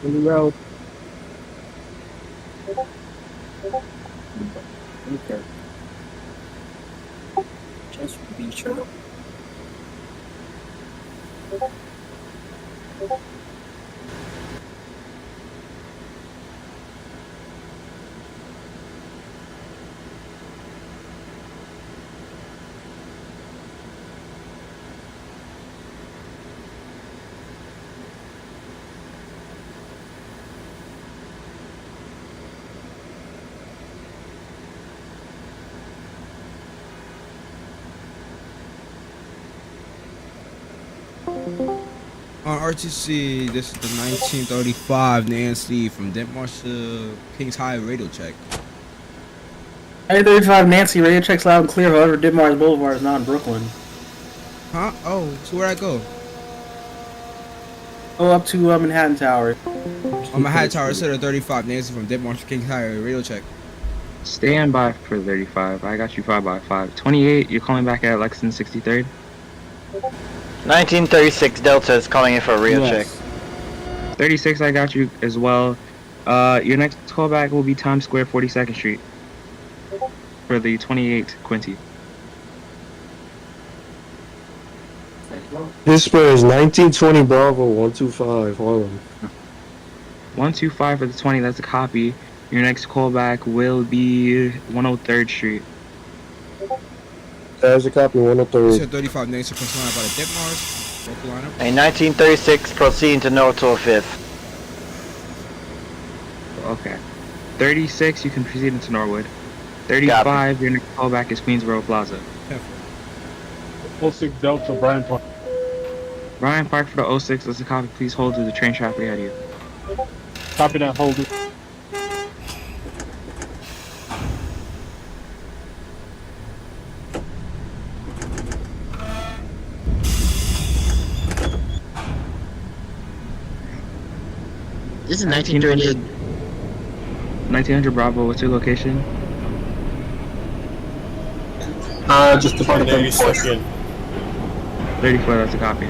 In the road. Okay. Just be sure. On RTC, this is the 1935 Nancy from Denmark to Kings High radio check. 1935 Nancy, radio checks loud and clear. However, Ditmars Boulevard is not in Brooklyn. Huh? Oh, so where'd I go? Go up to Manhattan Tower. On Manhattan Tower, instead of 35 Nancy from Denmark to Kings High radio check. Stand by for 35. I got you 5 by 5. 28, you're calling back at Lexington 63rd? 1936 Delta is calling in for a radio check. 36, I got you as well. Your next callback will be Times Square, 42nd Street. For the 28 Quincy. This square is 1920 Bravo 125 Harlem. 125 for the 20, that's a copy. Your next callback will be 103rd Street. There's a copy, 103rd. You said 35 Nancy from line by the Denmark. Local lineup. A 1936 proceeding to North 205th. Okay. 36, you can proceed into Norwood. 35, your next callback is Queensboro Plaza. 06 Delta, Brian Park. Brian Park for the 06, that's a copy. Please hold to the train traffic ahead of you. Copy that, hold it. This is 1938. 1900 Bravo, what's your location? Just the front of 82nd. 34, that's a copy.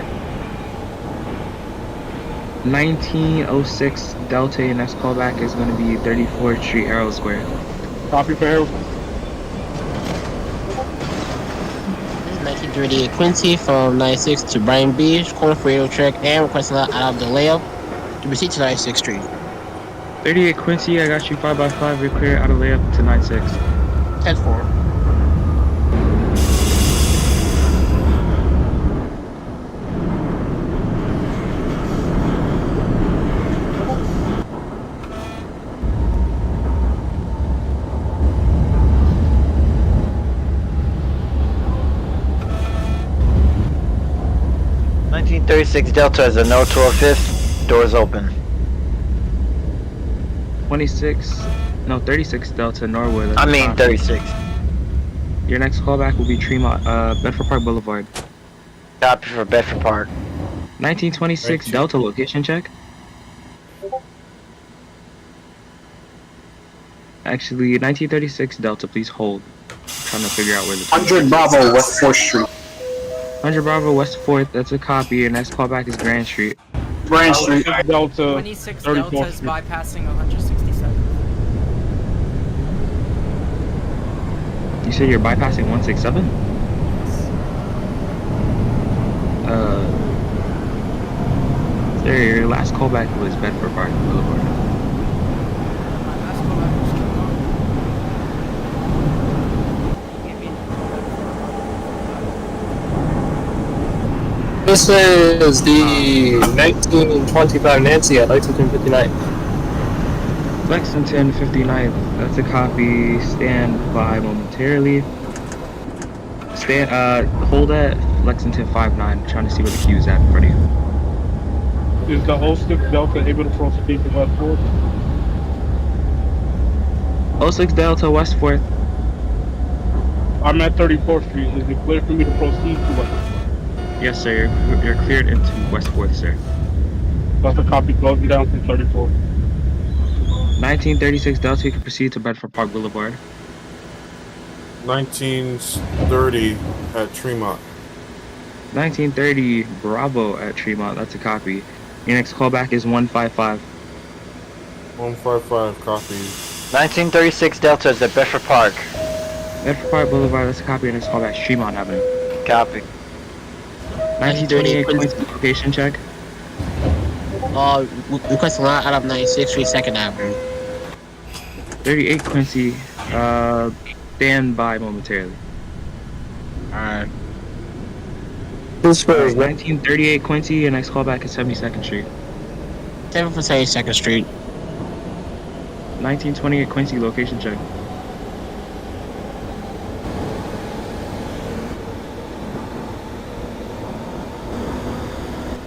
1906 Delta, your next callback is going to be 34th Street, Arrow Square. Copy for Harold. This is 1938 Quincy from 96 to Brighton Beach, calling for radio check and requesting out of the layup to proceed to 96th Street. 38 Quincy, I got you 5 by 5, you're clear out of layup to 96. 10-4. .36 Delta is a North 205th. Doors open. 36 Delta Norwood. I mean 36. Your next callback will be Tremont, Bedford Park Boulevard. Copy for Bedford Park. 1926 Delta location check. Actually, 1936 Delta, please hold. I'm trying to figure out where the 100 Bravo West 4th Street. 100 Bravo West 4th, that's a copy. Your next callback is Grand Street. Grand Street. Delta, 26 Delta is bypassing 167. You said you're bypassing 167? There, your last callback was Bedford Park Boulevard. This is the 1925 Nancy at Lexington 59. Lexington 59th, that's a copy. Stand by momentarily. Hold at Lexington 59, trying to see where the queue is at in front of you. is the 06 Delta able to proceed to West 4th? 06 Delta West 4th. I'm at 34th Street. Is it clear for me to proceed to West? Yes, sir. You're cleared into West 4th, sir. That's a copy closing down from 34th. 1936 Delta, you can proceed to Bedford Park Boulevard. 1930 at Tremont. 1930 Bravo at Tremont, that's a copy. Your next callback is 155. 155 copy. 1936 Delta is at Bedford Park. Bedford Park Boulevard, that's a copy, and it's called back Tremont Avenue. Copy. 1928 Quincy, location check. Requesting line out of 96th Street, 2nd Avenue. 38 Quincy, stand by momentarily. Alright. This was 1938 Quincy, your next callback is 72nd Street. 7 for 72nd Street. 1928 Quincy, location check.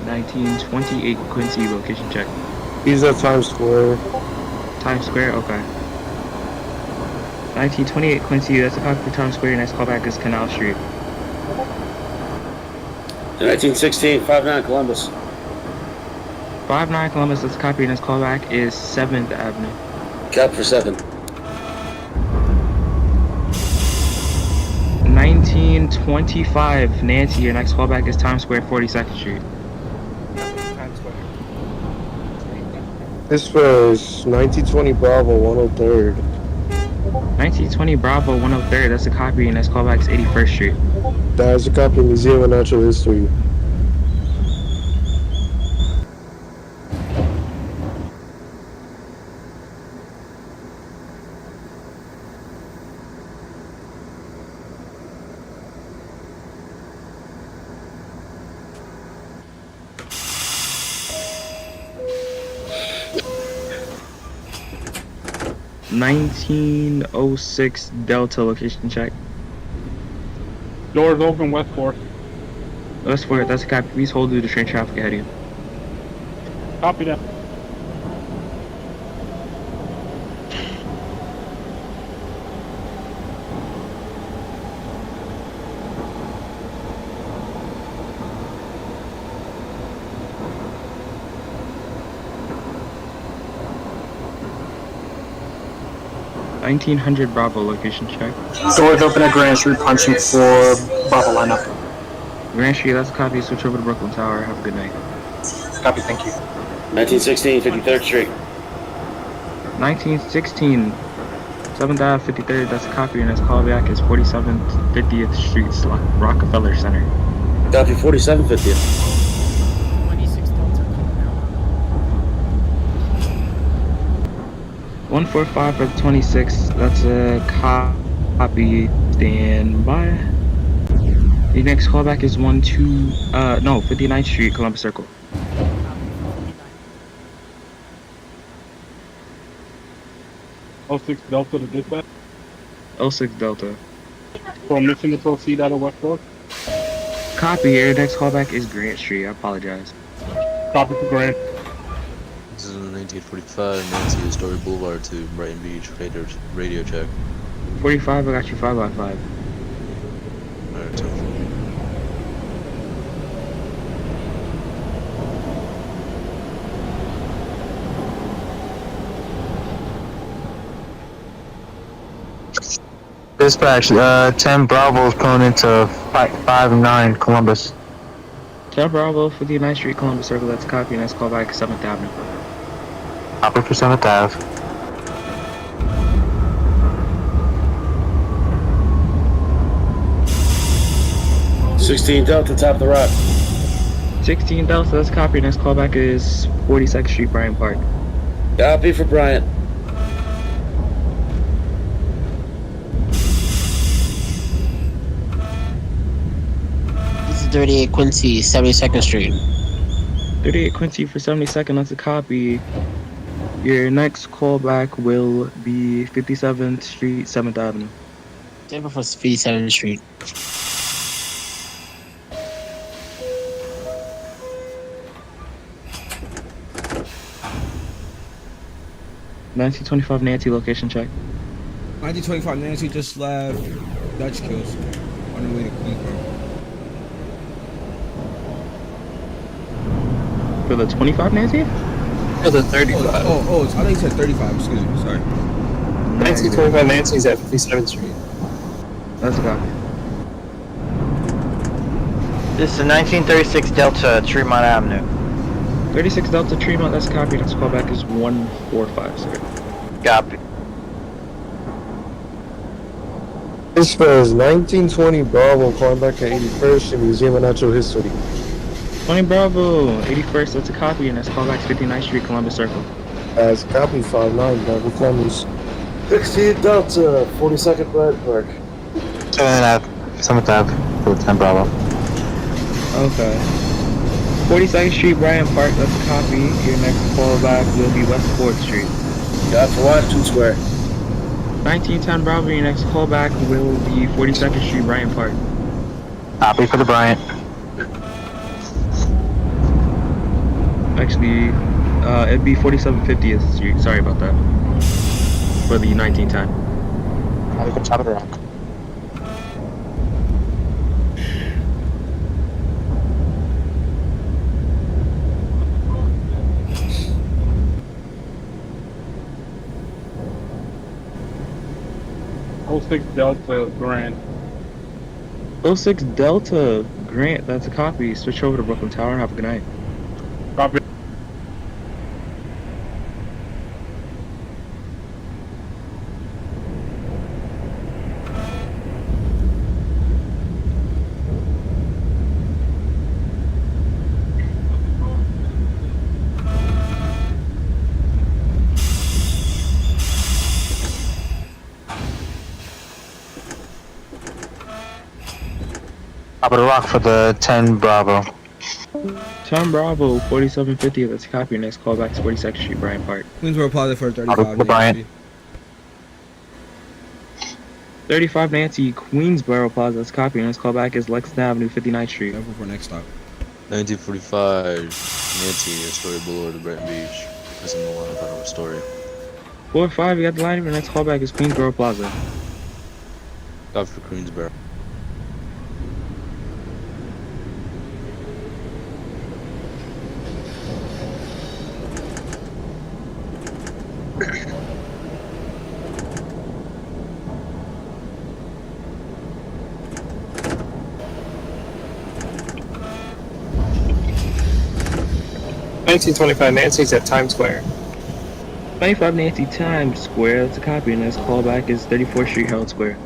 (1928 Quincy, location check. He's at Times Square. Times Square, okay. 1928 Quincy, that's a copy for Times Square, your next callback is Canal Street. 1916, 59 Columbus. 59 Columbus, that's a copy, your next callback is 7th Avenue. Cap for 7. 1925 Nancy, your next callback is Times Square, 42nd Street. This was 1920 Bravo 103rd. 1920 Bravo, 103rd, that's a copy, and next callback is 81st Street. That is a copy of Museum of Natural History. (1906 Delta, location check. Doors open, West 4th. West 4th, that's a copy. Please hold due to train traffic ahead of you. Copy that. (1900 Bravo, location check. Doors open at Grand Street, punching for Bravo lineup. Grand Street, that's a copy. Switch over to Brooklyn Tower. Have a good night. Copy, thank you. 1916, 53rd Street. 1916 7th Ave, 53rd, that's a copy, and its callback is 47th, 50th Street, Rockefeller Center. Copy 4750th. 26 Delta coming out. 145 for the 26th, that's a copy, stand by. The next callback is 59th Street, Columbus Circle. 06 Delta to dispatch. 06 Delta. Permission to proceed out of West 4th. Copy, your next callback is Grant Street, I apologize. Copy for Grand. This is 1945 Nancy Story Boulevard to Brighton Beach, radio check. 45, I got you 5 by 5. Alright, so. Dispatch, 10 Bravo is pulling into 59 Columbus. 10 Bravo, 59th Street, Columbus Circle, that's a copy, and that's callback 7th Avenue. Copy for 7th Ave. '16 Delta, top of the rock. 16 Delta, that's a copy, and that's callback is 42nd Street, Bryant Park. Copy for Bryant. This is 38 Quincy, 72nd Street. 38 Quincy for 72nd, that's a copy. Your next callback will be 57th Street, 7th Avenue. Denver for 57th Street. (1925 Nancy, location check. 1925 Nancy just left Dutch Kills on the way to Queensboro. For the 25 Nancy? For the 35. Oh, I thought you said 35, excuse me, sorry. 1925 Nancy's at 57th Street. That's a copy. This is 1936 Delta, Tremont Avenue. 36 Delta Tremont, that's copy. Next callback is 145, sir. Copy. This is 1920 Bravo, calling back at 81st in Museum of Natural History. 20 Bravo, 81st, that's a copy. And next callback is 59th Street, Columbus Circle. As copy 59 Bravo Columbus. 16 Delta, 42nd Brad Park. 7th Ave for 10 Bravo. Okay. 42nd Street, Bryant Park, that's a copy. Your next callback will be West 4th Street. Got for Washington Square. 1910 Bravo, your next callback will be 42nd Street, Bryant Park. Copy for the Bryant. Actually, it'd be 4750th Street. Sorry about that. For the 1910. Copy for Top of the Rock. Oh 06 Delta Grand. 06 Delta Grant, that's a copy. Switch over to Brooklyn Tower. Have a good night. Copy. Top of the Rock for the 10 Bravo. 10 Bravo, 4750, that's a copy. Your next callback is 42nd Street, Bryant Park. Queensboro Plaza for 35. The Bryant. Nancy. 35 Nancy, Queensboro Plaza, that's a copy. Your next callback is Lexington Avenue, 59th Street. Careful for next stop. 1945, Nancy, Astoria Boulevard, Brighton Beach. That's in the line of Astoria. 4-5, you got the line. Your next callback is Queensboro Plaza. Copy for Queensboro. $19.25 Nancy's at Times Square. 25 Nancy Times Square, that's a copy. And next callback is 34th Street, Herald Square.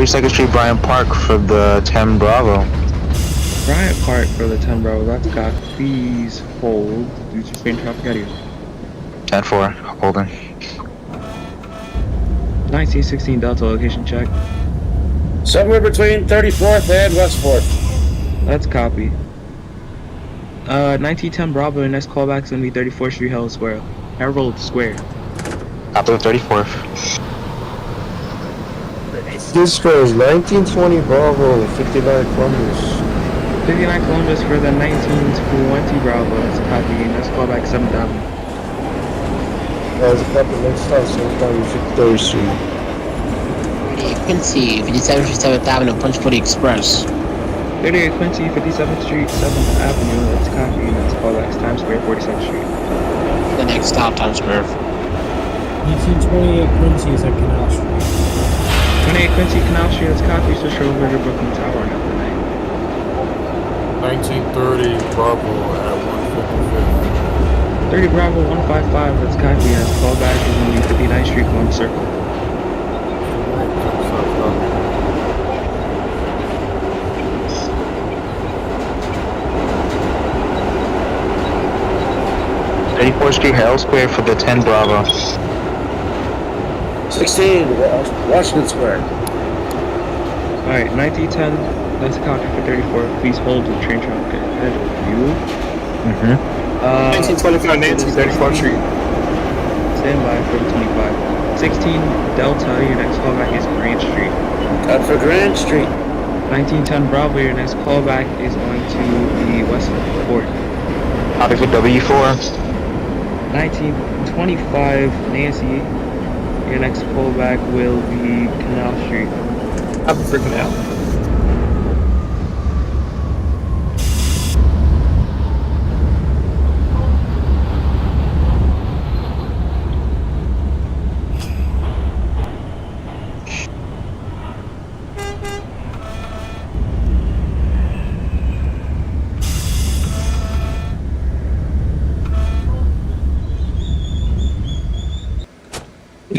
Second Street, Bryant Park for the 10 Bravo. Bryant Park for the 10 Bravo, that's a copy. Please hold due to train traffic out of you. 10-4, holding. 1916 Delta, location check. Somewhere between 34th and West 4th. That's a copy. 1910 Bravo, and next callback is going to be 34th Street, Herald Square. Herald Square. Copy of 34th. This is 1920 Bravo, 59 Columbus. 59 Columbus for the 1920 Bravo, that's a copy. And next callback is 7th Avenue. As a copy, next stop, 7th Avenue, 53rd Street. Quincy, 57th Street, 7th Avenue, Punch for the Express. 38 Quincy, 57th Street, 7th Avenue, that's a copy. And next callback is Times Square, 42nd Street. The next stop, Times Square. 1828 Quincy is at Canal Street. 28 Quincy, Canal Street, that's a copy. Switch over to Brooklyn Tower and have a good night. 1930 Bravo at 155th. 30 Bravo, 155, that's a copy. And next callback is going to be 59th Street, Columbus Circle. Street, Herald Square for the 10 Bravo. 16 Washington Square. Alright, 1910, that's a copy for 34. Please hold the train traffic ahead of you. 1925 Nancy, 34th Street. Stand by for the 25. 16 Delta, your next callback is Grant Street. Cut for Grand Street. 1910 Bravo, your next callback is going to be West 4th. Copy for W4. 1925 Nancy, your next callback will be Canal Street. Copy for Canal.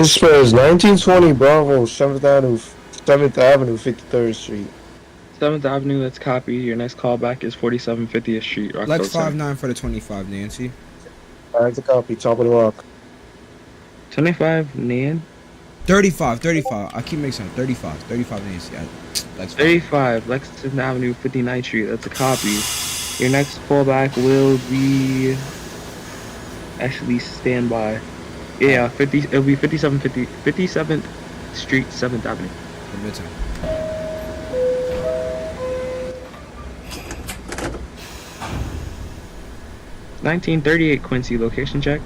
This is 1920 Bravo, 7th Avenue, 53rd Street. 7th Avenue, that's copy. Your next callback is 47 50th Street, Rockville Lex Center. 59 for the 25, Nancy. That's a copy, top of the rock. 25, Nan. 35. I keep mixing up. 35 Nancy. Lex 35, Lexington Avenue, 59th Street, that's a copy. Your next callback will be... Actually, stand by. Yeah, 50. It'll be 57th Street, 7th Avenue. Midtown. 1938 Quincy, location check.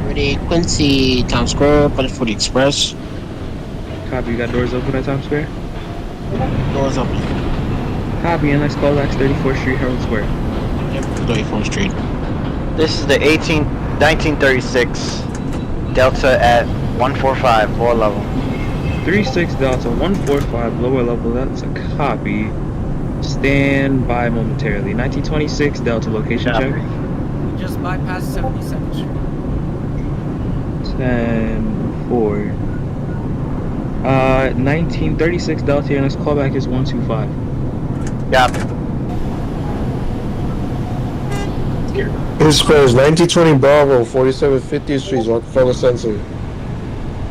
Ready, Quincy, Times Square, for the Express. Copy, you got doors open at Times Square? Doors open. Copy, and next callback's 34th Street, Herald Square. Yep, 34th Street. This is the 1936 Delta at 145, lower level. 36 Delta, 145, lower level, that's a copy. Stand by momentarily. 1926 Delta, location check. Just bypass 72nd Street. 10-4. 1936 Delta, your next callback is 125. Yep. This is 1920 Bravo, 4750th Street, Rockefeller Center.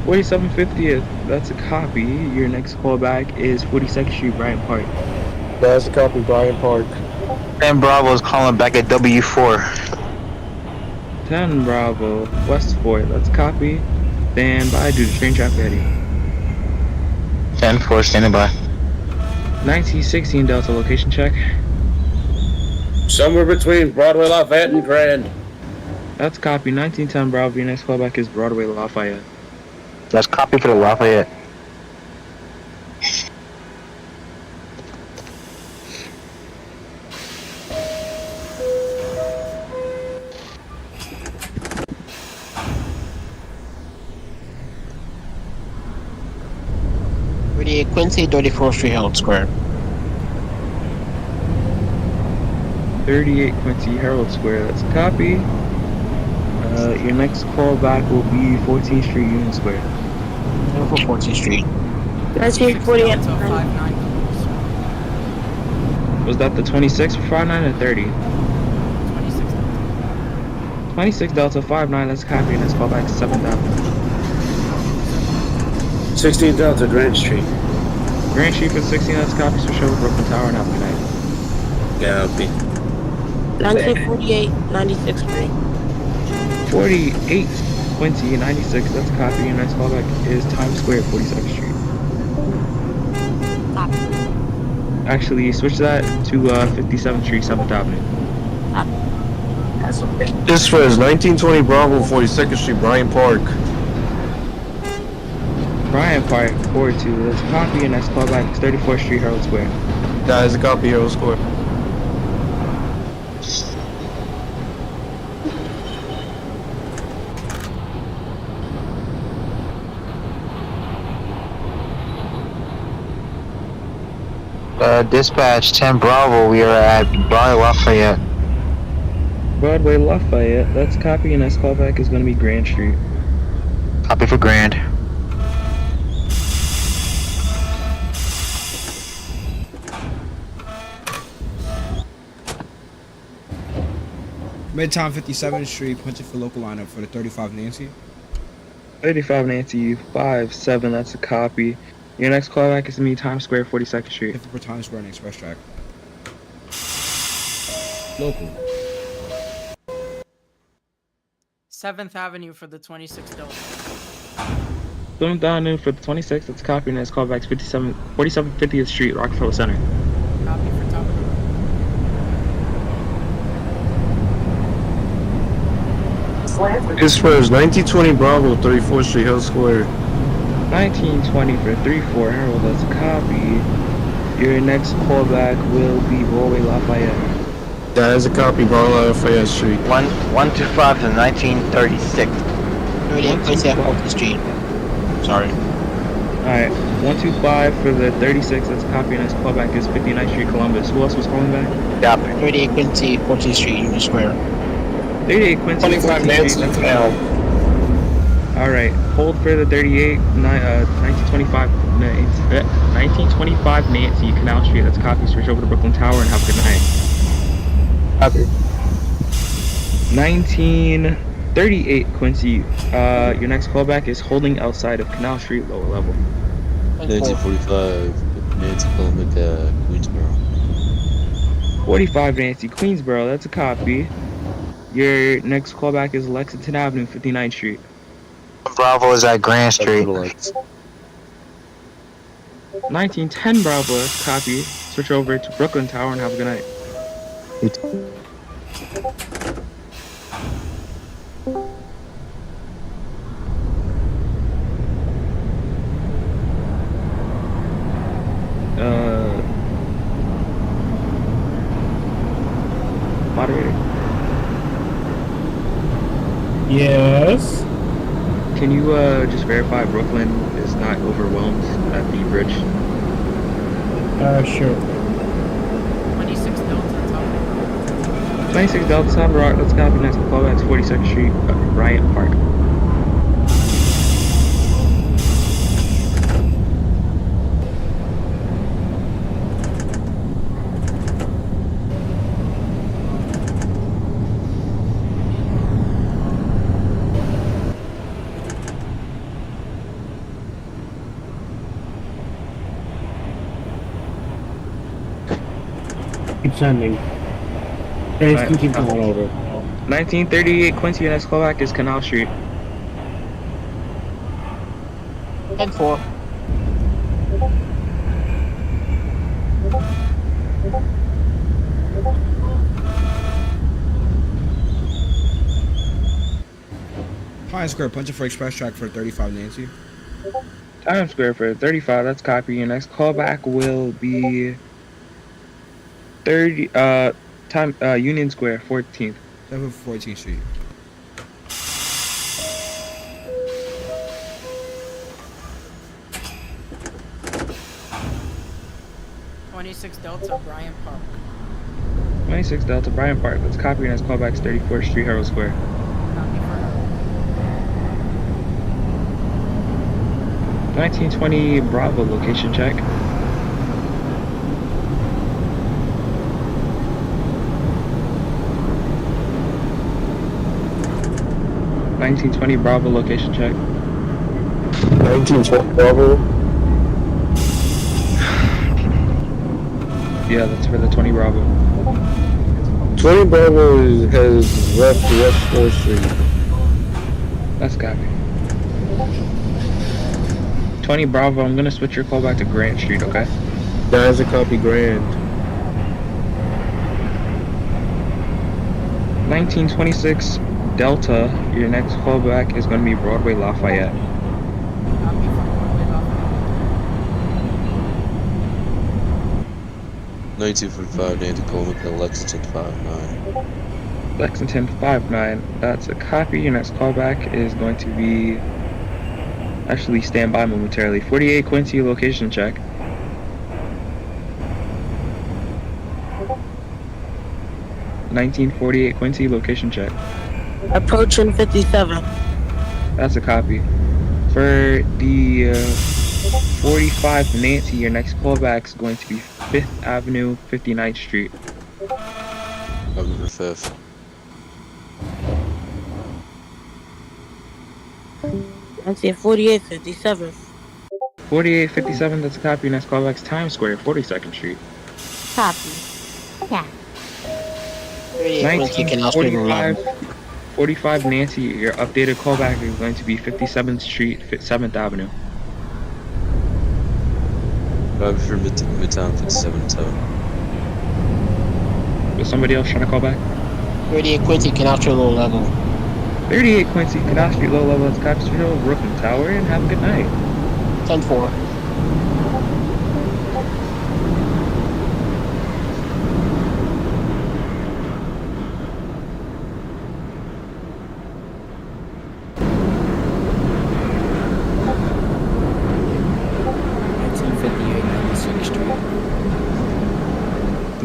4750th, that's a copy. Your next callback is 42nd Street, Bryant Park. That's a copy, Bryant Park. 10 Bravo is calling back at W4. 10 Bravo, West 4th, that's a copy. Stand by due to train traffic heading. 10-4, standing by. 1916 Delta, location check. Somewhere between Broadway, Lafayette, and Grand. That's copy. 1910 Bravo, your next callback is Broadway, Lafayette. That's copy for the Lafayette. Ready, Quincy, 34th Street, Herald Square. 38 Quincy, Herald Square, that's a copy. Your next callback will be 14th Street, Union Square. 14th Street. 1948. Was that the 26 for 59 or 30? 26 Delta 59, that's a copy, and next callback is 7th Avenue. 16 Delta, Grand Street. Grand Street for 16, that's copies for show Brooklyn Tower and Apple Night. Copy. 1948, 96th Street. 48 Quincy, 96, that's a copy, and next callback is Times Square, 42nd Street. Actually, switch that to 57th Street, 7th Avenue. This is 1920 Bravo, 42nd Street, Bryant Park. Bryant Park, 42, that's a copy, and next callback is 34th Street, Herald Square. That is a copy, Herald Square. Dispatch 10 Bravo, we are at Broadway Lafayette. Broadway Lafayette, that's copy, and next callback is going to be Grand Street. Copy for Grand. Midtown 57th Street, punching for local lineup for the 35 Nancy. 35 Nancy, 5-7, that's a copy. Your next callback is to me, Times Square, 42nd Street. 50 for Times Square and Express Track. Local. 7th Avenue for the 26th Delta. 7th Avenue for the 26th, that's a copy, and next callback is 47 50th Street, Rockefeller Center. Copy for top of the road. This is 1920 Bravo, 34th Street, Hill Square. 1920 for 34 Herald, that's a copy. Your next callback will be Broadway Lafayette. That is a copy, Broadway Lafayette Street. 125 to 1936. 38 Quincy, 14th Street. Sorry. Alright, 125 for the 36. That's copy. Next callback is 59th Street, Columbus. Who else was calling back? Copy. 38 Quincy, 14th Street, Union Square. 38 Quincy, 25 14th Nancy Street. That's now. Alright, hold for the 38, 1925 Nancy, Canal Street. That's copy. Switch over to Brooklyn Tower and have a good night. Copy. 1938 Quincy. Your next callback is holding outside of Canal Street, lower level. 1945 Nancy Potomac, Queensboro. 45 Nancy, Queensboro. That's a copy. Your next callback is Lexington Avenue, 59th Street. Bravo is at Grand Street. 1910 Bravo, that's a copy. Switch over to Brooklyn Tower and have a good night. Moderator. Yes. Can you just verify Brooklyn is not overwhelmed at the bridge? Sure. 26 Delta Top. 26 Delta Sound Rock, let's copy. Next callback is 42nd Street, Bryant Park. Keep sending. Trains can keep going over. 1938 Quincy, your next callback is Canal Street. 10-4. Times Square, punching for Express Track for 35 Nancy. Times Square for 35, that's copy. Your next callback will be 30 Union Square, 14th. 714th Street. '26 Delta Bryant Park. 26 Delta Bryant Park, let's copy. Your next callback is 34th Street, Herald Square. Copy for her. 1920 Bravo, location check. $1920 Bravo, location check. 1920 Bravo. Yeah, that's for the 20 Bravo. 20 Bravo has left West 4th Street. That's copy. 20 Bravo, I'm gonna switch your call back to Grant Street, okay? That is a copy Grand. 1926 Delta, your next callback is gonna be Broadway Lafayette. Copy for Broadway Lafayette. 1945 Nancy Potomac, Lexington 59. Lexington 59, that's a copy. Your next callback is going to be... Actually, stand by momentarily. 48 Quincy, location check. $1948 Quincy, location check. Approaching 57. That's a copy. For the 45 Nancy, your next callback is going to be 5th Avenue, 59th Street. November 5th. I'm saying 4857. 4857, that's a copy. Next callback is Times Square, 42nd Street. Copy. Yeah. 1945, 45 Nancy, your updated callback is going to be 57th Street, 7th Avenue. For Midtown 57 tow. Was somebody else trying to call back? 38 Quincy, Canal Street, low level. 38 Quincy, Canal Street, low level, it's Copy Street, Brooklyn Tower, and have a good night. 10-4.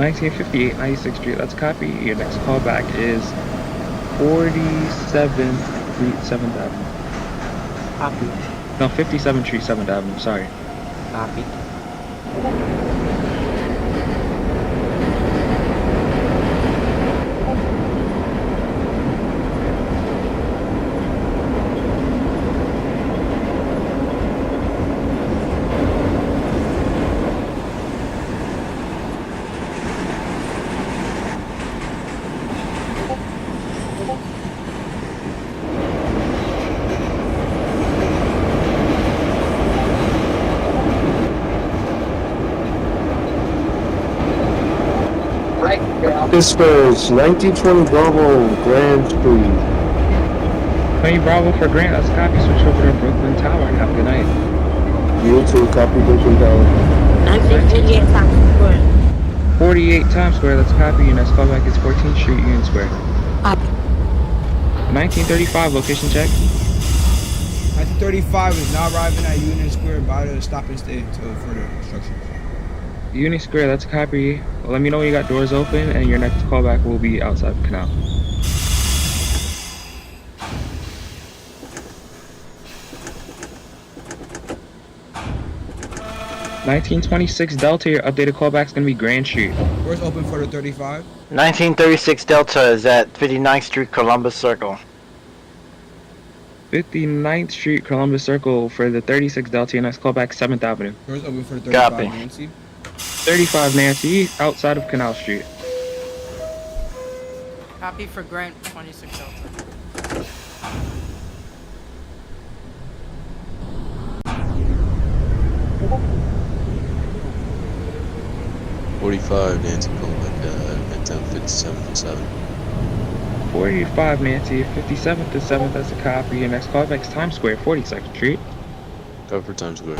1958 96th Street, that's a copy. Your next callback is 47th Street, 7th Avenue. Copy. No, 57th Street, 7th Avenue, sorry. Copy. This was 1920 Bravo Grand Street. 20 Bravo for Grant, that's a copy. Switch over to Brooklyn Tower and have a good night. You too, copy Brooklyn Tower. 1948 Times Square. 48 Times Square, that's a copy. Your next callback is 14th Street, Union Square. Copy. 1935, location check. 1935 is now arriving at Union Square by the stop and stay until further instructions. Union Square, that's a copy. Well, let me know when you got doors open, and your next callback will be outside the canal. (1926) Delta, your updated callback is going to be Grand Street. Doors open for the 35. 1936 Delta is at 59th Street, Columbus Circle. 59th Street, Columbus Circle for the 36 Delta, your next callback 7th Avenue. Doors open for the 35 Copy. Nancy. 35 Nancy, outside of Canal Street. Copy for Grant 26 Delta. $45 Nancy callback at 10:57 and 7. 45 Nancy, 57th to 7th, that's a copy. Your next callback is Times Square, 42nd Street. Cover for Times Square.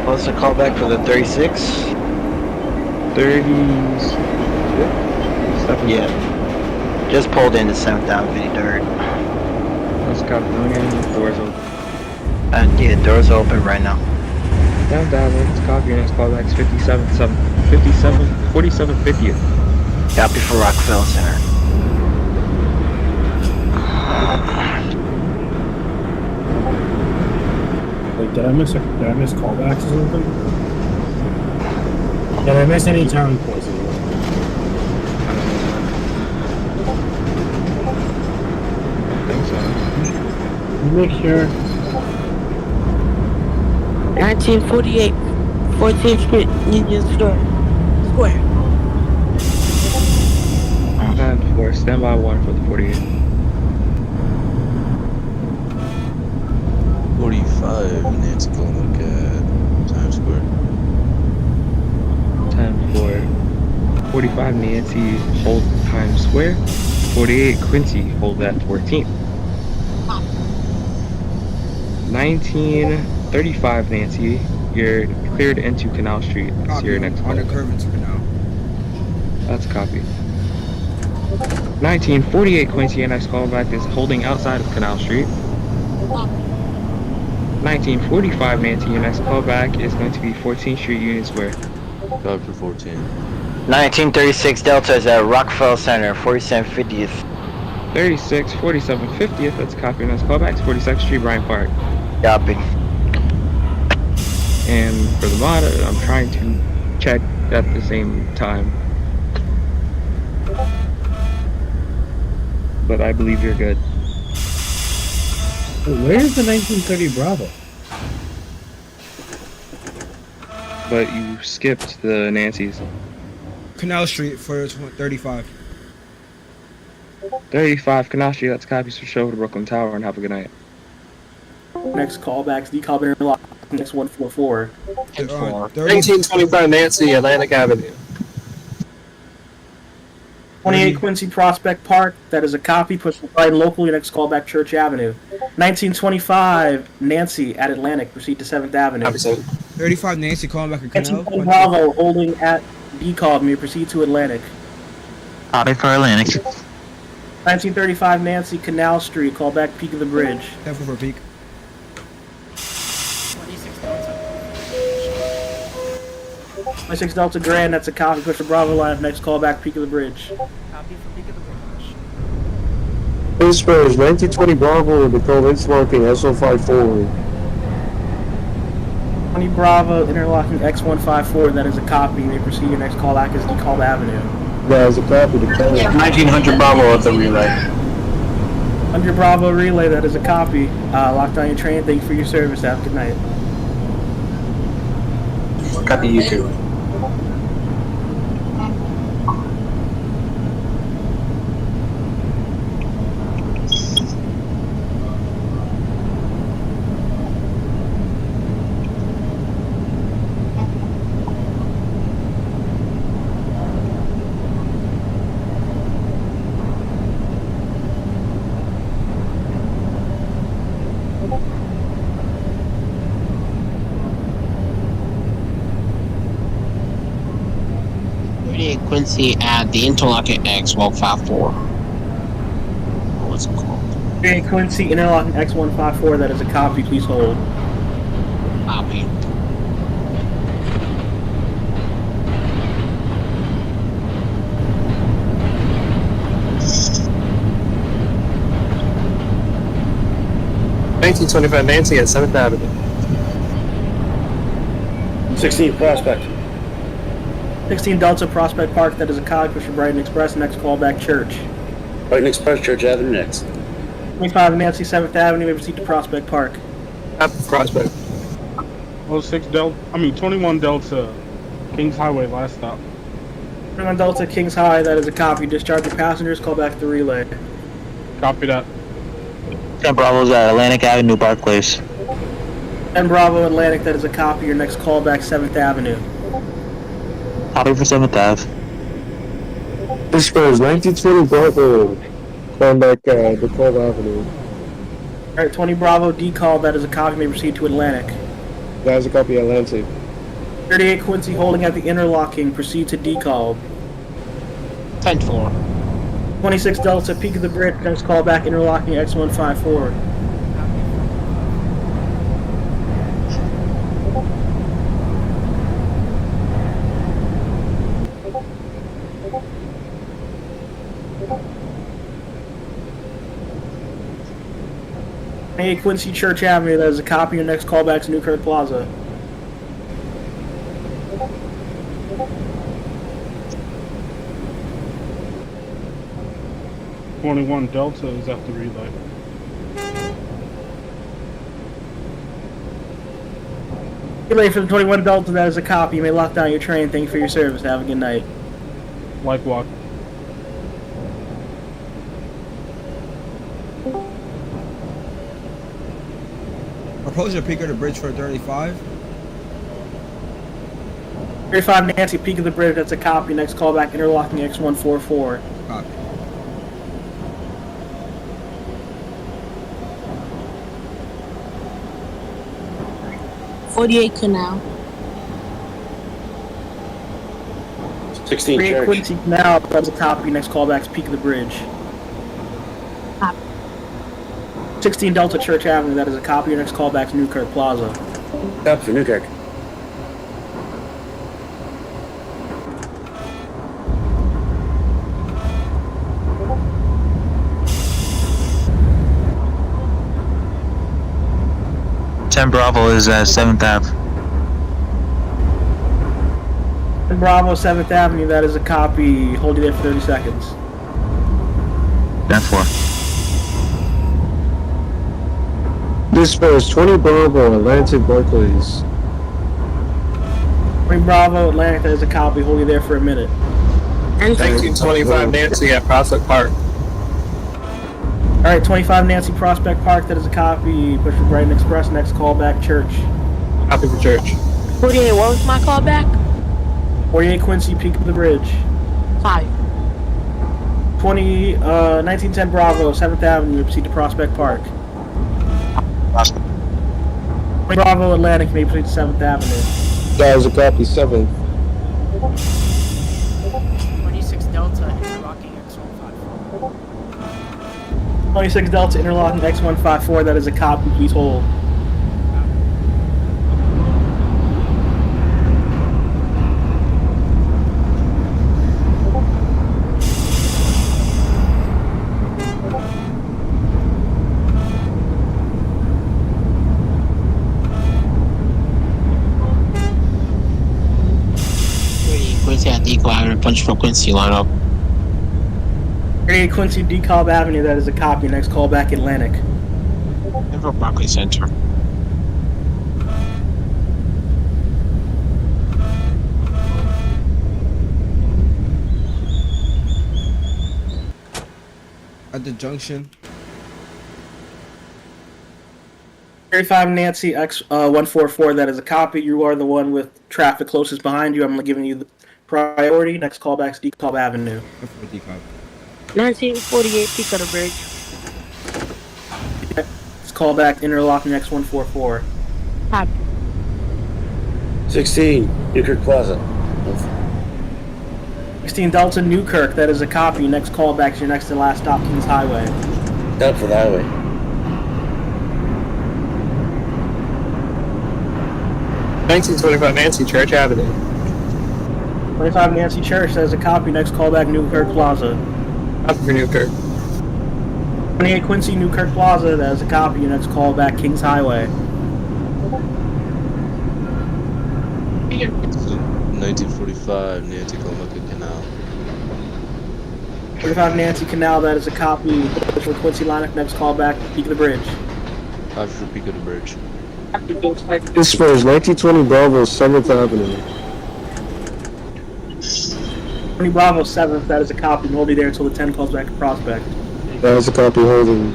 What's the callback for the 36? 30s. Yeah. Just pulled into 7th Avenue Dirt. Let's copy. Doors open. And yeah, doors are open right now. 7th Avenue, let's copy. Your next callback is 47 50th. Copy for Rockefeller Center. Wait, did I miss callbacks or something? Did I miss any town calls? Make sure. 1948 14th Street, Union Square. 10-4, standby 1 for the 48. 45 Nancy callback at Times Square. 10-4. 45 Nancy, hold Times Square. 48 Quincy, hold at 14th. 1935 Nancy, you're cleared into Canal Street. That's your next on the call. curve into Canal. That's a copy. 1948 Quincy, your next callback is holding outside of Canal Street. 1945 Nancy, your next callback is going to be 14th Street, Union Square. Cover for 14. 1936 Delta is at Rockefeller Center, 47 50th. 36, 47, 50th, that's a copy. Next callback is 42nd Street, Bryant Park. Copy. And for the mod, I'm trying to check at the same time. but I believe you're good. Where's the 1930 Bravo? But you skipped the Nancy's. Canal Street for 35. 35 Canal Street, that's copies for show to Brooklyn Tower, and have a good night. Next callbacks, decal interlock, next 144. 1925 Nancy, Atlantic Avenue. 28 Quincy Prospect Park, that is a copy, push for Brighton locally, next callback Church Avenue. 1925 Nancy at Atlantic, proceed to 7th Avenue. 35 Nancy calling back a canal. 1920 Bravo holding at decal, may proceed to Atlantic. Copy for Atlantic. 1935 Nancy, Canal Street, call back Peak of the Bridge. Careful for Peak. 26 Delta Grand, that's a copy, push for Bravo line, next call back Peak of the Bridge. Copy for Peak of the Bridge. Pittsburgh, 1920 Bravo, they call interlocking SO54. 20 Bravo, interlocking X154, that is a copy, may proceed, your next call back is DeKalb Avenue. Yeah, it's a copy to call. 1900 Bravo at the relay. 100 Bravo relay, that is a copy. Lock down your train, thank you for your service, have a good night. Copy you too. Quincy at the interlocking X154. What's it called? Okay, Quincy, interlocking X154, that is a copy, please hold. Copy. $19.25 Nancy at 7th Avenue. 16 Prospect. 16 Delta Prospect Park, that is a copy, push for Brighton Express, next call back Church. Brighton Express, Church Avenue next. 25 Nancy, 7th Avenue, may proceed to Prospect Park. Prospect. 21 Delta, Kings Highway, last stop. 21 Delta, Kings High, that is a copy, discharge your passengers, call back the relay. Copy that. 10 Bravo's at Atlantic Avenue, Park Place. 10 Bravo Atlantic, that is a copy, your next call back 7th Avenue. Copy for 7th Ave. Pittsburgh, 1920 Bravo, calling back DeKalb Avenue. Alright, 20 Bravo decal, that is a copy, may proceed to Atlantic. That is a copy Atlantic. 38 Quincy holding at the interlocking, proceed to decal. 10-4. 26 Delta, Peak of the Bridge, next call back interlocking X154. Hey, Quincy Church Avenue, that is a copy, your next callback's Newkirk Plaza. $21 Delta is at the relay. Relay for the 21 Delta, that is a copy, you may lock down your train, thank you for your service, have a good night. Likewise. Approach the Peak of the Bridge for 35. 35 Nancy, Peak of the Bridge, that's a copy, next callback interlocking X144. Copy. .48 Canal. 16 38 Church. Quincy Canal, that's a copy, next callback's Peak of the Bridge. Copy. 16 Delta Church Avenue, that is a copy, your next callback's Newkirk Plaza. Copy for Newkirk. Bravo is at 7th Ave. And Bravo 7th Avenue, that is a copy, hold you there for 30 seconds. 10-4. Disperse 20 Bravo, Atlantic Barclays. 20 Bravo, Atlantic, that is a copy. Hold you there for a minute. 1925 Nancy at Prospect Park. Alright, 25 Nancy Prospect Park, that is a copy. Push for Brighton Express, next call back, Church. Copy for Church. 48, what was my call back? 48 Quincy, Peak of the Bridge. 5. 1910 Bravo, 7th Avenue, proceed to Prospect Park. 20 Bravo, Atlantic, may proceed to 7th Avenue. That was a copy, 7th. 26 Delta, interlocking X154. 26 Delta, interlocking X154, that is a copy, please hold. Quincy at Deco, I would punch for Quincy lineup. 38 Quincy, DeKalb Avenue, that is a copy, next call back, Atlantic. And for Barclays Center. At the junction. 35 Nancy X144, that is a copy. You are the one with traffic closest behind you. I'm giving you the priority. Next callback's DeKalb Avenue. 1948, Peak of the Bridge. Let's call back interlocking X144. Copy. 16, Newkirk Plaza. 16 Delta Newkirk, that is a copy. Next callback's your next to last stop, Kings Highway. Down for the highway. 1925 Nancy, Church Avenue. 25 Nancy Church, that is a copy. Next callback, Newkirk Plaza. Copy for Newkirk. 28 Quincy, Newkirk Plaza, that is a copy. Your next callback, Kings Highway. 1945 Nancy Columbia Canal. 45 Nancy Canal, that is a copy. For Quincy lineup, next callback, Peak of the Bridge. Copy for Peak of the Bridge. Disperse 1920 Bravo, 7th Avenue. 20 Bravo 7th, that is a copy. We'll be there until the 10 calls back to Prospect. That is a copy, holding.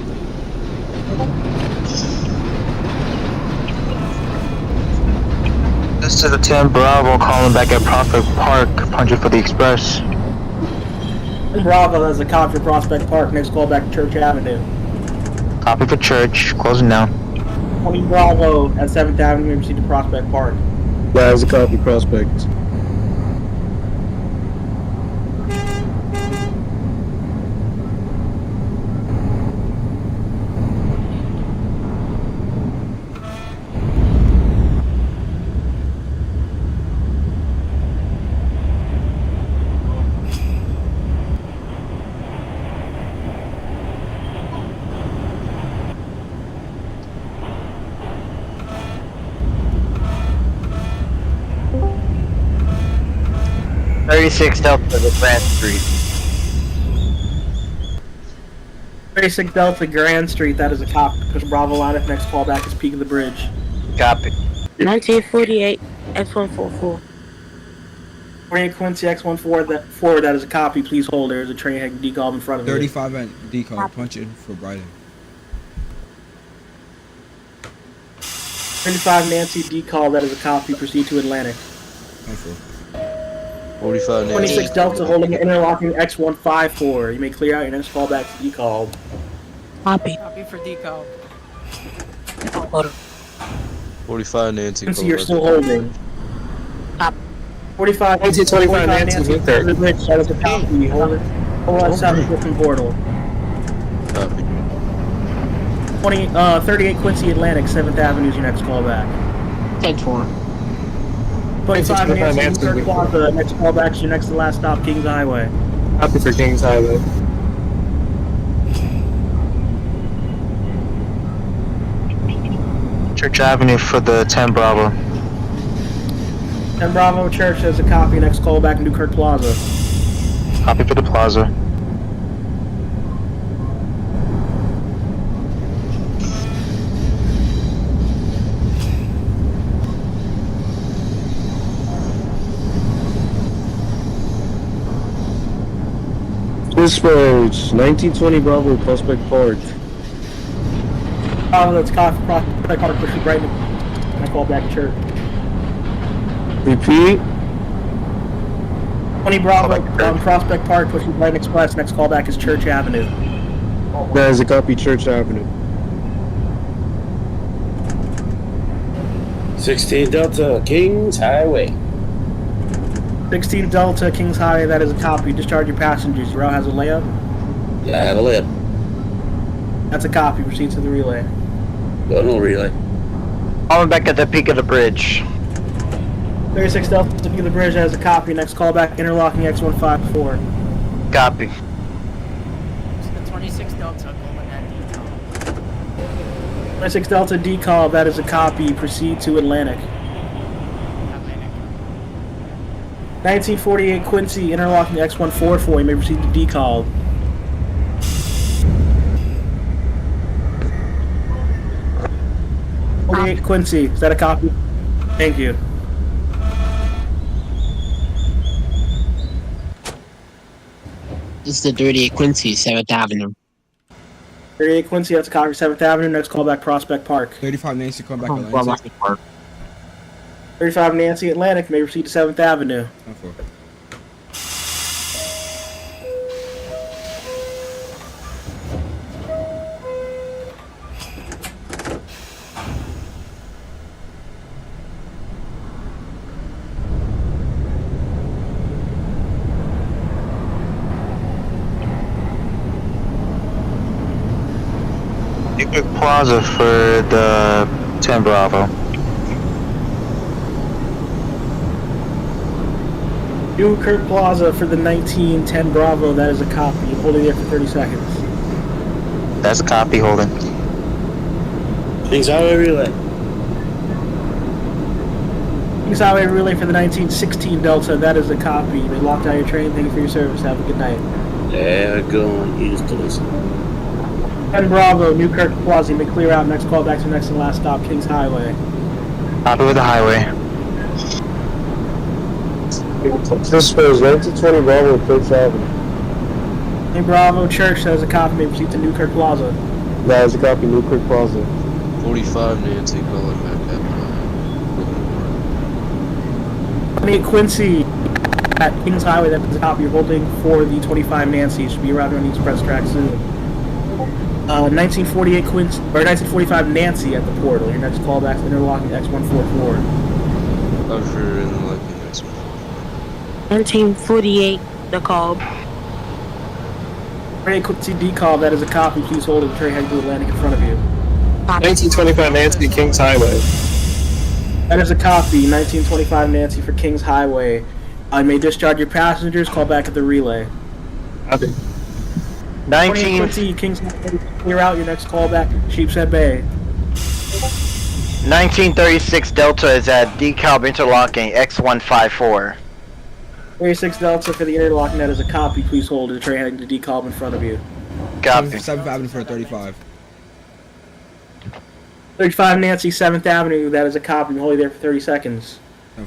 This is the 10 Bravo calling back at Prospect Park, punching for the Express. Bravo, that is a copy for Prospect Park. Next call back to Church Avenue. Copy for Church, closing now. 20 Bravo at 7th Avenue, proceed to Prospect Park. That is a copy, Prospect. Delta to Grand Street. 36 Delta Grand Street, that is a copy. Push Bravo line if next call back is Peak of the Bridge. Copy. 1948, X144. 48 Quincy X144, that is a copy. Please hold. There is a train heading DeKalb in front of 35 at Deco, punching for Brighton. 35 Nancy DeKalb, that is a copy. Proceed to Atlantic. 45 Nancy. 26 Delta holding interlocking X154. You may clear out your next call back to DeKalb. Copy. Copy for Deco. 45 Nancy. Quincy, you're still holding. 45 1925 Nancy Newkirk. That is a copy. Hold it. Hold on, 7 Brooklyn Portal. Copy. 38 Quincy Atlantic, 7th Avenue is your next call back. 10-4. 25 Nancy Newkirk Plaza, next call back is your next to last stop, Kings Highway. Copy for Kings Highway. Church Avenue for the 10 Bravo. 10 Bravo Church has a copy, next call back, Newkirk Plaza. Copy for the Plaza. Dispatch 1920 Bravo, Prospect Park. Oh, that's copy. Prospect Park, pushing Brighton. And I call back church. Repeat. 20 Bravo, Prospect Park, pushing Brighton Express. Next callback is Church Avenue. That is a copy, Church Avenue. 16 Delta, Kings Highway. 16 Delta, Kings Highway, that is a copy. Discharge your passengers. Your route has a layup? Yeah, I have a layup. That's a copy. Proceed to the relay. No relay. I'm back at the peak of the bridge. 36 Delta, to peak of the bridge, that is a copy. Next callback, interlocking X154. Copy. It's the 26 Delta calling that decal. 26 Delta decall, that is a copy. Proceed to Atlantic. 1948 Quincy, interlocking X144. You may proceed to decall. Quincy, is that a copy? Thank you. This is the 38 Quincy, 7th Avenue. 38 Quincy, that's a copy. 7th Avenue. Next callback, Prospect Park. 35 Nancy, come back Oh, Atlantic. Prospect Park. 35 Nancy, Atlantic. May proceed to 7th Avenue. 10-4. Newkirk Plaza for the 10 Bravo. Newkirk Plaza for the 1910 Bravo. That is a copy. Hold it there for 30 seconds. That's a copy, holding. Kings Highway relay. Kings Highway relay for the 1916 Delta. That is a copy. You may lock down your train. Thank you for your service. Have a good night. Yeah, going east to this. 10 Bravo, Newkirk Plaza. You may clear out. Next call back to the next and last stop, Kings Highway. Copy with the highway. Dispatch 1920 Bravo, Church Avenue. 10 Bravo, Church. That is a copy. May proceed to Newkirk Plaza. That is a copy, Newkirk Plaza. 45 Nancy, calling back at 28 Quincy at Kings Highway. That is a copy. You're holding for the 25 Nancy. Should be arriving on the express track soon. 1948 Quincy, or 1945 Nancy at the portal. Your next callback is interlocking X144. Usher in like the next one. 1948, the call. 28 Quincy decall. That is a copy. Please hold it. The train heading to Atlantic in front of you. 1925 Nancy, Kings Highway. That is a copy. 1925 Nancy for Kings Highway. I may discharge your passengers. Call back at the relay. Copy. 28 Quincy, Kings Highway. Clear out. Your next callback, Sheepshead Bay. 1936 Delta is at decal interlocking X154. 36 Delta for the interlocking. That is a copy. Please hold it. The train heading to decal in front of you. Copy. 7th Avenue for 35. 35 Nancy, 7th Avenue. That is a copy. Hold it there for 30 seconds. 10-4.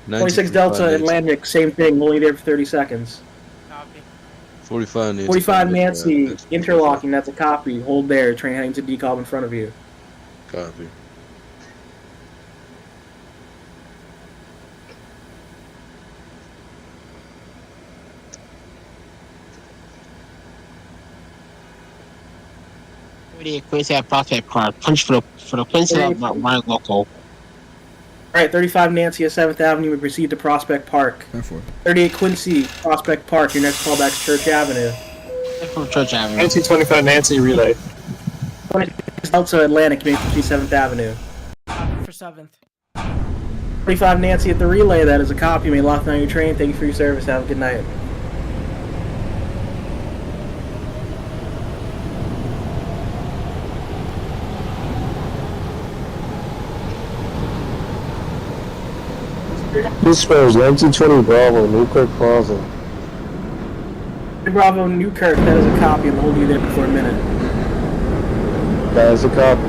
26 Delta, Atlantic. Same thing. Hold it there for 30 seconds. 45 Nancy. 45 Nancy, interlocking. That's a copy. Hold there. Train heading to decal in front of you. Copy. Quincy at Prospect Park. Punch for the Quincy at one local. Alright, 35 Nancy at 7th Avenue. We proceed to Prospect Park. 10-4. 38 Quincy, Prospect Park. Your next callback is Church Avenue. From Church Avenue. 1925 Nancy, relay. 26 Delta, Atlantic. You may proceed 7th Avenue. For 7th. 45 Nancy at the relay. That is a copy. You may lock down your train. Thank you for your service. Have a good night. Dispatch 1920 Bravo, Newkirk Plaza. Bravo, Newkirk. That is a copy. I'm holding you there for a minute. That is a copy.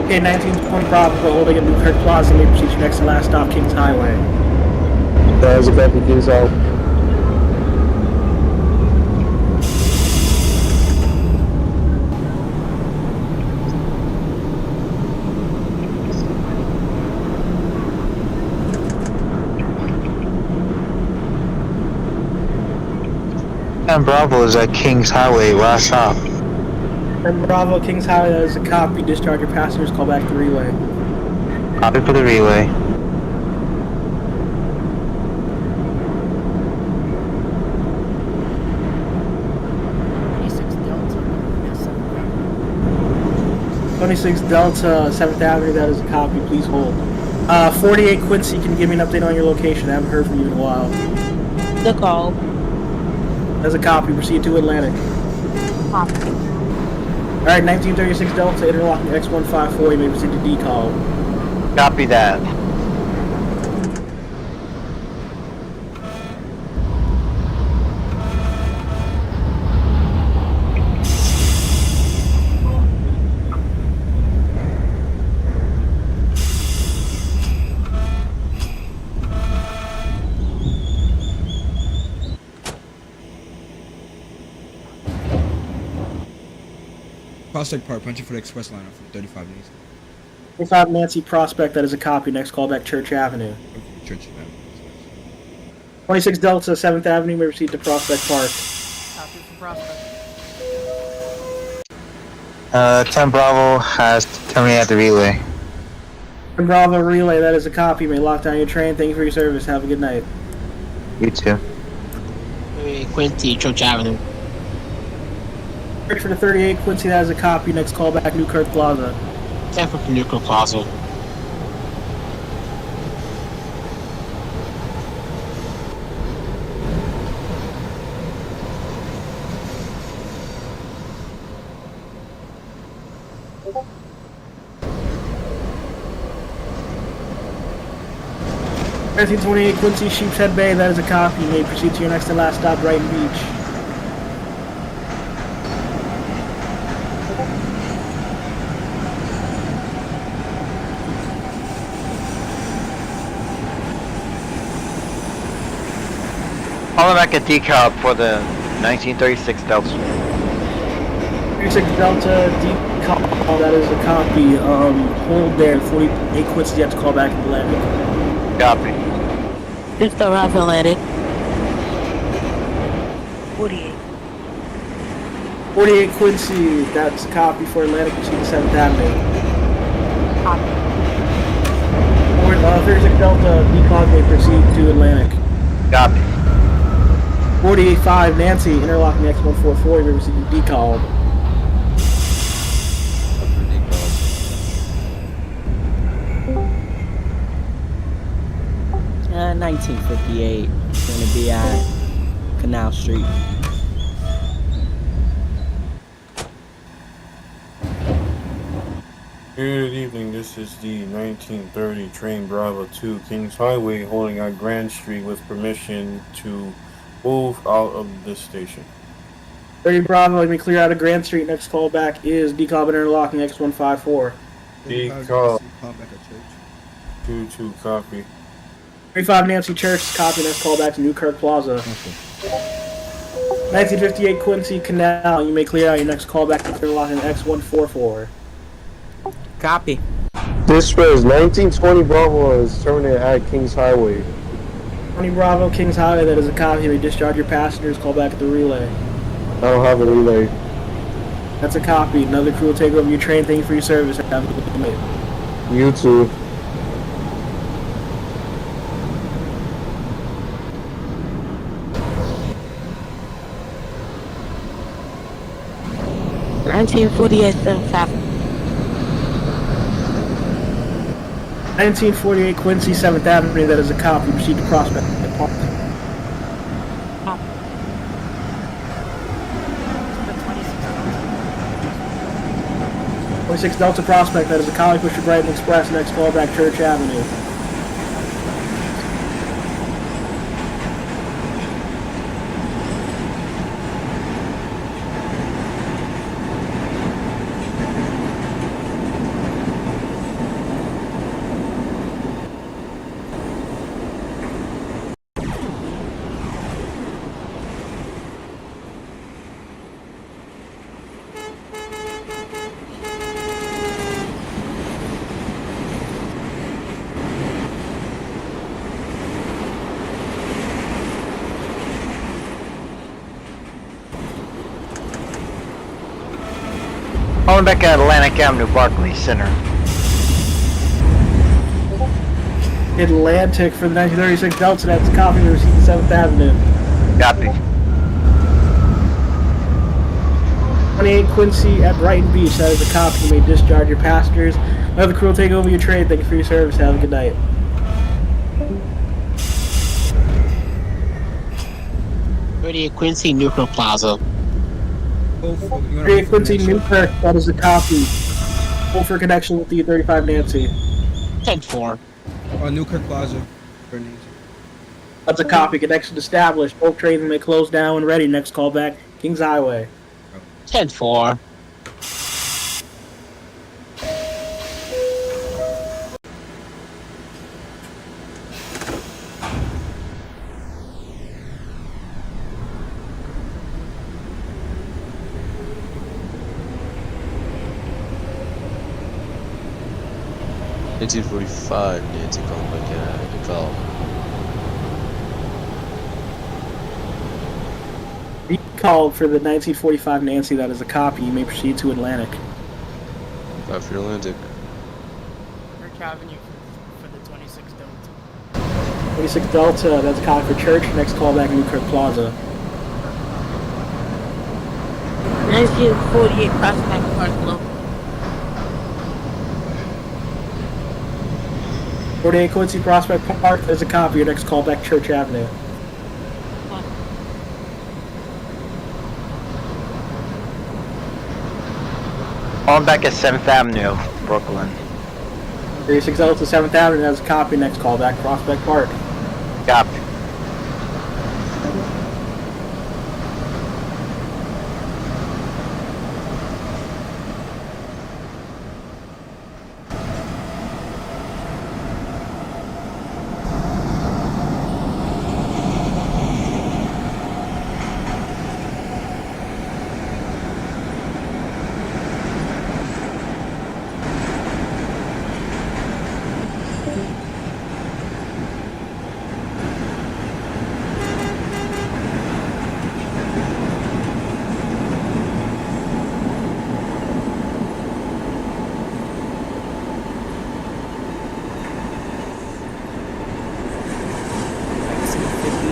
Okay, 1920 Bravo, holding at Newkirk Plaza, may proceed to your next and last stop, Kings Highway. That is a copy, Kings Highway. And Bravo is at Kings Highway, last stop. And Bravo, Kings Highway, that is a copy. Discharge your passengers, call back the relay. Copy for the relay. Delta. 26 Delta, 7th Avenue, that is a copy. Please hold. 48 Quincy, can you give me an update on your location? I haven't heard from you in a while. The call. That's a copy. Proceed to Atlantic. Copy. Alright, 1936 Delta, interlocking X154. You may proceed to decall. Copy that. Prospect Park, punching for the express liner from 35 Nancy. 35 Nancy Prospect, that is a copy. Next call back Church Avenue. Church Avenue. 26 Delta, 7th Avenue, may proceed to Prospect Park. Copy for Prospect. 10 Bravo has terminated at the relay. And Bravo Relay, that is a copy. You may lock down your train. Thank you for your service. Have a good night. You too. Quincy, Church Avenue. Search for the 38 Quincy, that is a copy. Next call back Newkirk Plaza. 10 for Newkirk Plaza. – 1928 Quincy, Sheepshead Bay, that is a copy. You may proceed to your next and last stop, Brighton Beach. Calling back a decal for the 1936 Delta. 36 Delta, decall, that is a copy. Hold there, 48 Quincy, you have to call back Atlantic. Copy. Just arrived Atlantic. 48. 48 Quincy, that's a copy for Atlantic, proceed to 7th Avenue. Copy. 36 Delta, decall, may proceed to Atlantic. Copy. 48-5 Nancy, interlocking X144, you may proceed to decall. 1958. It's gonna be at Canal Street. Good evening, this is the 1930 train Bravo 2 Kings Highway holding at Grand Street with permission to move out of this station. 30 Bravo, let me clear out of Grand Street. Next call back is decall and interlocking X154. Decall. 2-2 copy. 35 Nancy Church, copy. Next call back to Newkirk Plaza. 1958 Quincy Canal, you may clear out your next call back to interlocking X144. Copy. This was 1920 Bravo is terminated at Kings Highway. 20 Bravo, Kings Highway, that is a copy. You may discharge your passengers, call back at the relay. I don't have a relay. That's a copy. Another crew will take over your train. Thank you for your service. Have a good night. You too. $1948.75. 1948 Quincy, 7th Avenue, that is a copy. Proceed to Prospect Park. 26 Delta Prospect, that is a copy. Push to Brighton Express. Next call back Church Avenue. Calling back at Atlantic Avenue, Barclays Center. Atlantic for the 1936 Delta, that's a copy, we received 7th Avenue. Copy. 28 Quincy at Brighton Beach, that is a copy, you may discharge your passengers. Let the crew will take over your train, thank you for your service, have a good night. 38 Quincy, Newport Plaza. 38 Quincy, Newkirk, that is a copy. Hold for connection with the 35 Nancy. 10-4. Newkirk Plaza. That's a copy, connection established. Both trains may close down when ready. Next call back, Kings Highway. 10-4. $19.45 Nancy calling back at call. Recall for the 1945 Nancy, that is a copy. You may proceed to Atlantic. 5 for Atlantic. Church Avenue for the 26 Delta. 26 Delta, that's a copy for Church. Next call back, Newkirk Plaza. 1948 Prospect Park Local. 48 Quincy Prospect Park, there's a copy. Your next call back, Church Avenue. Calling back at 7th Avenue, Brooklyn. 36 Delta, 7th Avenue, that's a copy. Next call back, Prospect Park. Copy.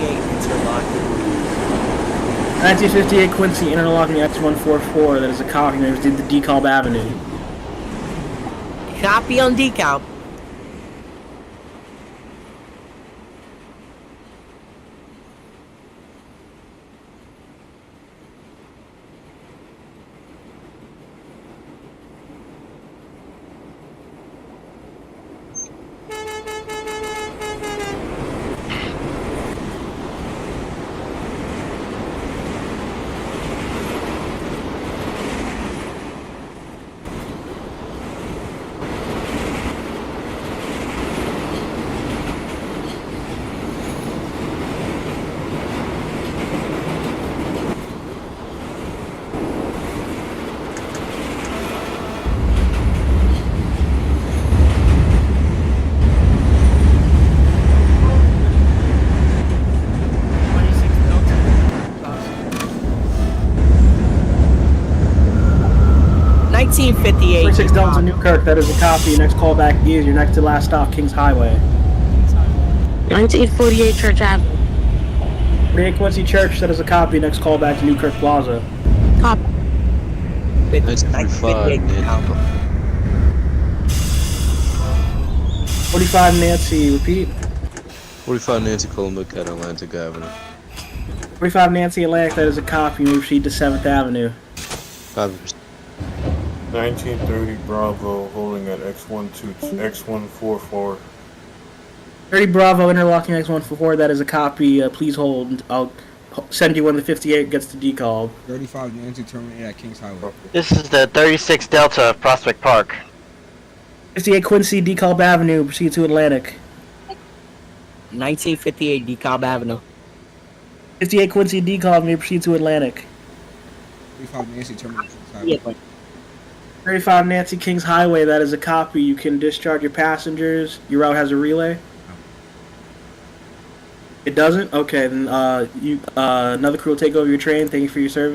Interlocking. 1958 Quincy, interlocking X144, that is a copy. Names did the DeKalb Avenue. Copy on decal. $19.58. 36 Delta Newkirk, that is a copy. Next call back is your next to last stop, Kings Highway. 1948 Church Avenue. 48 Quincy Church, that is a copy. Next call back to Newkirk Plaza. Copy. 1945 Nancy. 45 Nancy, repeat. 45 Nancy calling back at Atlantic Avenue. 45 Nancy Atlantic, that is a copy. You may proceed to 7th Avenue. 1930 Bravo holding at X144. 30 Bravo interlocking X144, that is a copy. Please hold. I'll send you when the 58 gets to decal. 35 Nancy terminate at Kings Highway. This is the 36 Delta of Prospect Park. 58 Quincy, DeKalb Avenue, proceed to Atlantic. 1958 DeKalb Avenue. 58 Quincy, DeKalb, may proceed to Atlantic. 35 Nancy terminate Kings Highway. 35 Nancy Kings Highway, that is a copy. You can discharge your passengers. Your route has a relay. It doesn't? Okay, then another crew will take over your train. Thank you for your service.